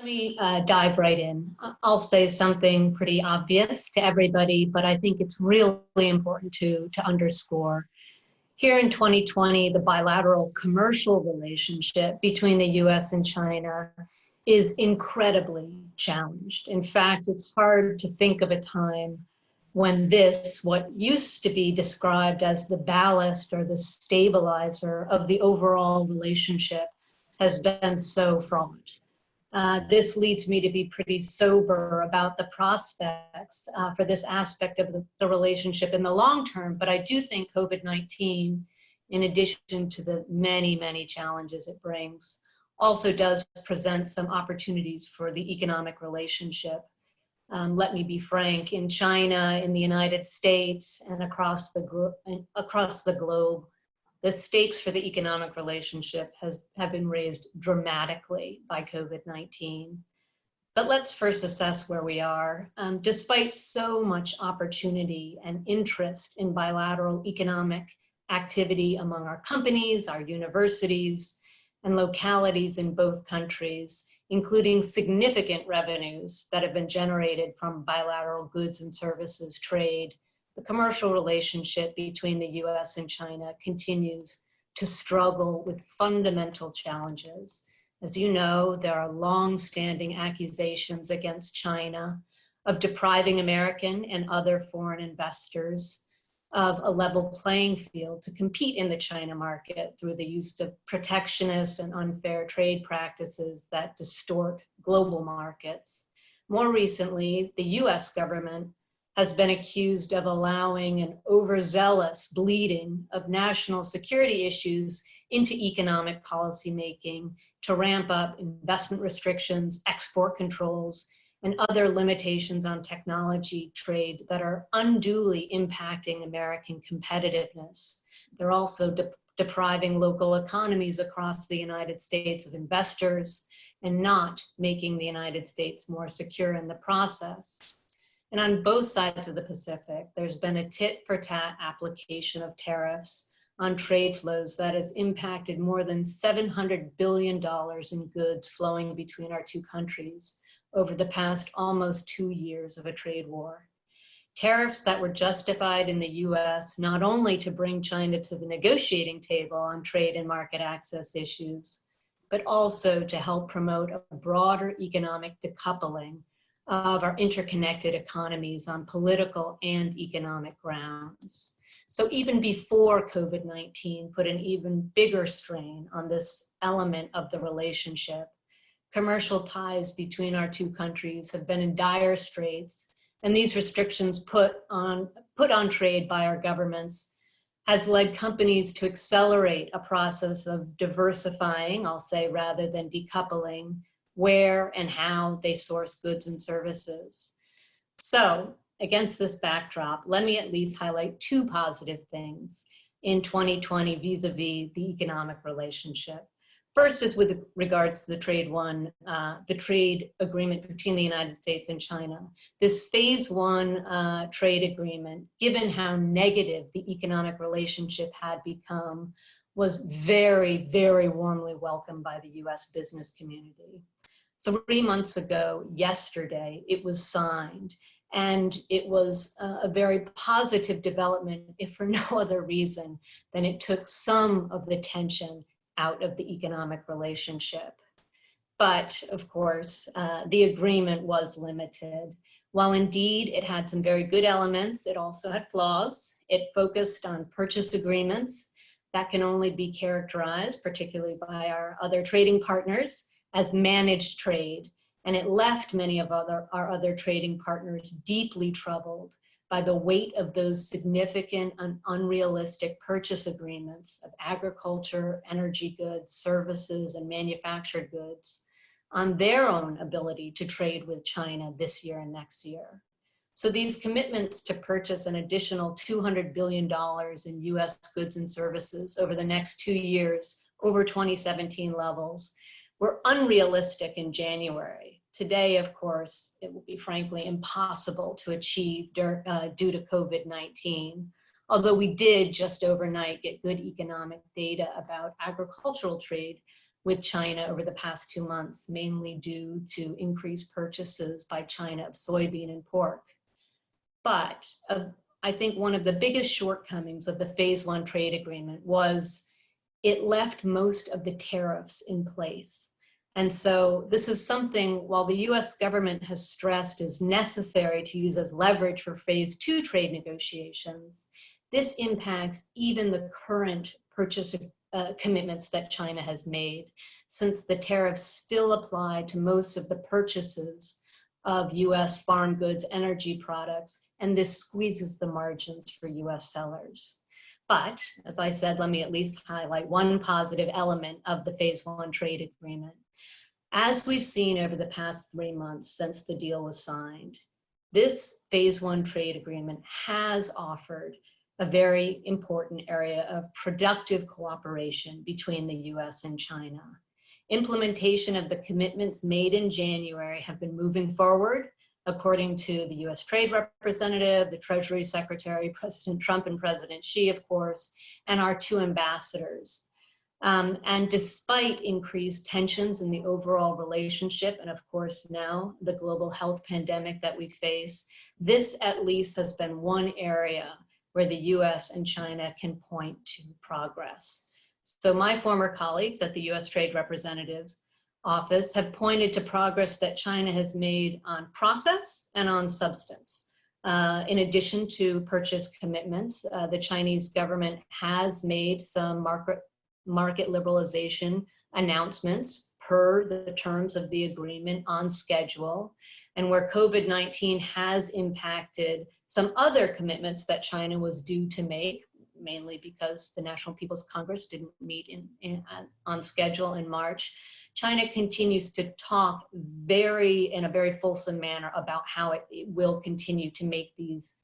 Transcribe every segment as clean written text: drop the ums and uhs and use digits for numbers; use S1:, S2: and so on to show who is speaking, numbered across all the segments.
S1: me dive right in. I'll say something pretty obvious to everybody, but I think it's really important to underscore. Here in 2020, the bilateral commercial relationship between the US and China is incredibly challenged. In fact, it's hard to think of a time when this, what used to be described as the ballast or the stabilizer of the overall relationship, has been so fraught. This leads me to be pretty sober about the prospects for this aspect of the relationship in the long term. But I do think COVID-19, in addition to the many, many challenges it brings, also does present some opportunities for the economic relationship. Let me be frank, in China, in the United States, and across the globe, the stakes for the economic relationship have been raised dramatically by COVID-19. But let's first assess where we are. Despite so much opportunity and interest in bilateral economic activity among our companies, our universities, and localities in both countries, including significant revenues that have been generated from bilateral goods and services trade, the commercial relationship between the US and China continues to struggle with fundamental challenges. As you know, there are long-standing accusations against China of depriving American and other foreign investors of a level playing field to compete in the China market through the use of protectionist and unfair trade practices that distort global markets. More recently, the US government has been accused of allowing an overzealous bleeding of national security issues into economic policymaking to ramp up investment restrictions, export controls, and other limitations on technology trade that are unduly impacting American competitiveness. They're also depriving local economies across the United States of investors and not making the United States more secure in the process. And on both sides of the Pacific, there's been a tit-for-tat application of tariffs on trade flows that has impacted more than $700 billion in goods flowing between our two countries over the past almost 2 years of a trade war. Tariffs that were justified in the US not only to bring China to the negotiating table on trade and market access issues, but also to help promote a broader economic decoupling of our interconnected economies on political and economic grounds. So even before COVID-19 put an even bigger strain on this element of the relationship, commercial ties between our two countries have been in dire straits, and these restrictions put on trade by our governments has led companies to accelerate a process of diversifying, I'll say, rather than decoupling, where and how they source goods and services. So against this backdrop, let me at least highlight two positive things in 2020 vis-a-vis the economic relationship. First is with regards to the trade agreement between the United States and China. This phase one trade agreement, given how negative the economic relationship had become, was very, very warmly welcomed by the US business community. 3 months ago, yesterday, it was signed, and it was a very positive development, if for no other reason than it took some of the tension out of the economic relationship. But of course, the agreement was limited. While indeed it had some very good elements, it also had flaws. It focused on purchase agreements that can only be characterized, particularly by our other trading partners, as managed trade, and it left many of our other trading partners deeply troubled by the weight of those significant and unrealistic purchase agreements of agriculture, energy goods, services, and manufactured goods on their own ability to trade with China this year and next year. So these commitments to purchase an additional $200 billion in US goods and services over the next 2 years, over 2017 levels, were unrealistic in January. Today, of course, it will be frankly impossible to achieve due to COVID-19, although we did just overnight get good economic data about agricultural trade with China over the past 2 months, mainly due to increased purchases by China of soybean and pork. But I think one of the biggest shortcomings of the Phase 1 trade agreement was it left most of the tariffs in place. And so this is something, while the US government has stressed is necessary to use as leverage for Phase 2 trade negotiations, this impacts even the current purchase commitments that China has made, since the tariffs still apply to most of the purchases of US farm goods, energy products, and this squeezes the margins for US sellers. But, as I said, let me at least highlight one positive element of the Phase 1 trade agreement. As we've seen over the past 3 months since the deal was signed, this Phase 1 trade agreement has offered a very important area of productive cooperation between the US and China. Implementation of the commitments made in January have been moving forward, according to the US Trade Representative, the Treasury Secretary, President Trump and President Xi, of course, and our 2 ambassadors. And despite increased tensions in the overall relationship, and of course now the global health pandemic that we face, this at least has been one area where the US and China can point to progress. So my former colleagues at the US Trade Representative's office have pointed to progress that China has made on process and on substance. In addition to purchase commitments, the Chinese government has made some market liberalization announcements per the terms of the agreement on schedule, and where COVID-19 has impacted some other commitments that China was due to make, mainly because the National People's Congress didn't meet on schedule in March. China continues to talk in a very fulsome manner about how it will continue to make these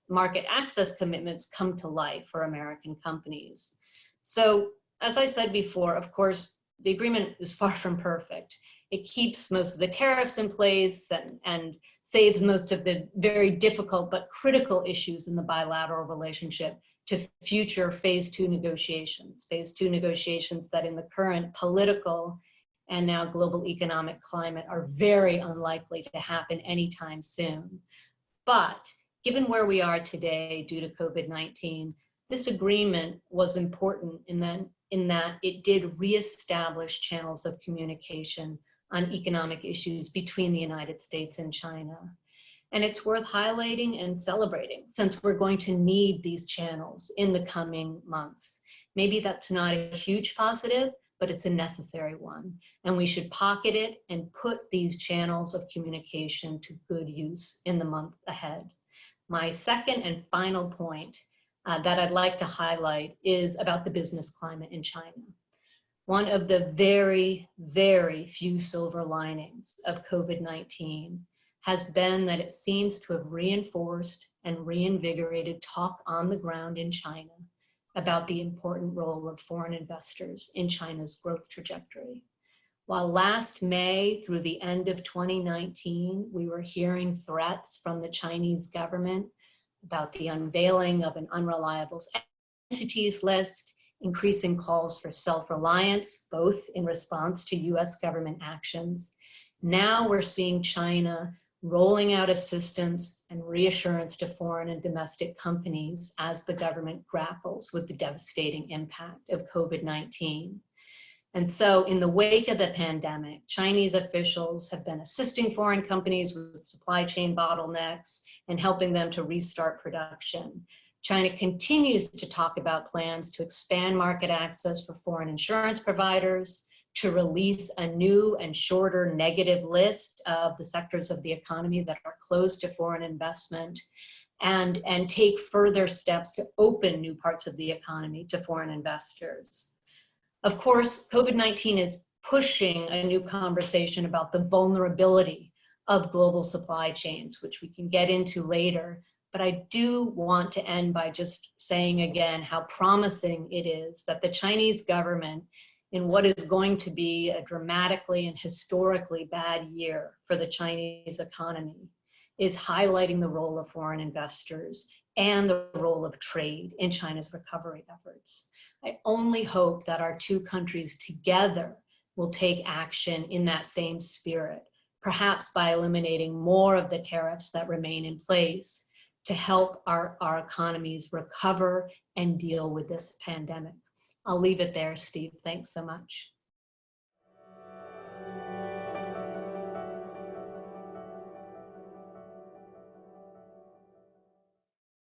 S1: market access commitments come to life for American companies. So, as I said before, of course, the agreement is far from perfect. It keeps most of the tariffs in place and saves most of the very difficult but critical issues in the bilateral relationship to future Phase 2 negotiations. Phase 2 negotiations that in the current political and now global economic climate are very unlikely to happen anytime soon. But given where we are today due to COVID-19, this agreement was important in that it did reestablish channels of communication on economic issues between the United States and China. And it's worth highlighting and celebrating, since we're going to need these channels in the coming months. Maybe that's not a huge positive, but it's a necessary one. And we should pocket it and put these channels of communication to good use in the month ahead. My second and final point that I'd like to highlight is about the business climate in China. One of the very, very few silver linings of COVID-19 has been that it seems to have reinforced and reinvigorated talk on the ground in China about the important role of foreign investors in China's growth trajectory. While last May through the end of 2019, we were hearing threats from the Chinese government about the unveiling of an unreliable entities list, increasing calls for self-reliance, both in response to US government actions. Now we're seeing China rolling out assistance and reassurance to foreign and domestic companies as the government grapples with the devastating impact of COVID-19. And so in the wake of the pandemic, Chinese officials have been assisting foreign companies with supply chain bottlenecks and helping them to restart production. China continues to talk about plans to expand market access for foreign insurance providers, to release a new and shorter negative list of the sectors of the economy that are closed to foreign investment, and take further steps to open new parts of the economy to foreign investors. Of course, COVID-19 is pushing a new conversation about the vulnerability of global supply chains, which we can get into later. But I do want to end by just saying again how promising it is that the Chinese government, in what is going to be a dramatically and historically bad year for the Chinese economy, is highlighting the role of foreign investors and the role of trade in China's recovery efforts. I only hope that our two countries together will take action in that same spirit, perhaps by eliminating more of the tariffs that remain in place to help our economies recover and deal with this pandemic. I'll leave it there, Steve. Thanks so much.